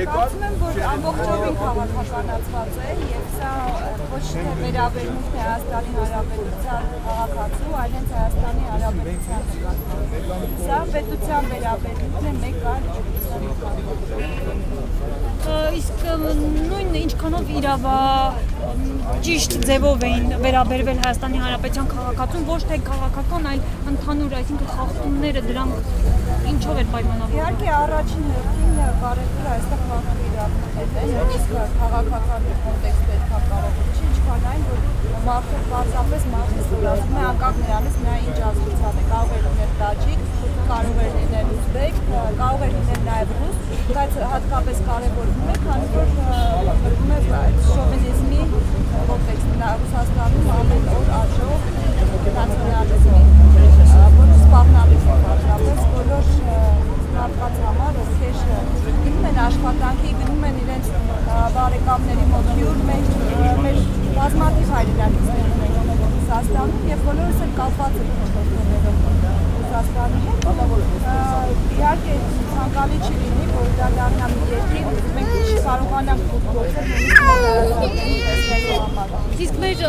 Կարծում եմ, որ ամբողջովին քաղաքականացված է եւ սա ոչ թե վերաբերում է Հայաստանի Հանրապետության քաղաքացու, այլ հենց Հայաստանի Հանրապետության նկատմամբ։ Սա պետության վերաբերում է մեկ այլ Իսկ նույն ինչքանով ճիշտ ձևով էին վերաբերվել Հայաստանի Հանրապետության քաղաքացուն, ոչ թե քաղաքական, այլ ընդհանուր, այսինքն խախտումները դրանք ինչով էր պայմանավորվում։ Իհարկե առաջին հերթին կարևոր է այստեղ մարդու իրավունքներն են, իսկ քաղաքական կոնտեքստ պետք է կարևոր չի, ինչքան այն, որ մարդը պարզապես մարդը ստորացնում է անկախ նրանից նա ինչ ազգության է, կարող է լինել տաջիկ, կարող է լինել ուզբեկ, կարող է լինել նաև ռուս, բայց հատկապես կարևորվում է, քանի որ մտնում է շովինիզմի կոնտեքստը Ռուսաստանում ամեն օր արժող նացիոնալիզմի, որը սպառնալիք է հատկապես բոլոր մարդկանց համար, ովքեր գնում են աշխատանքի, գնում են իրենց բարեկամների մոտ հյուր, մեր բազմաթիվ հայրենակիցներում են Ռուսաստանում եւ բոլորս էլ կապված են փոփոխություններով Ռուսաստանի հետ։ Իհարկե ցանկալի չի լինի, որ դա դառնա մի երկիր, մենք չկարողանանք փոխել նույնիսկ Իսկ մեր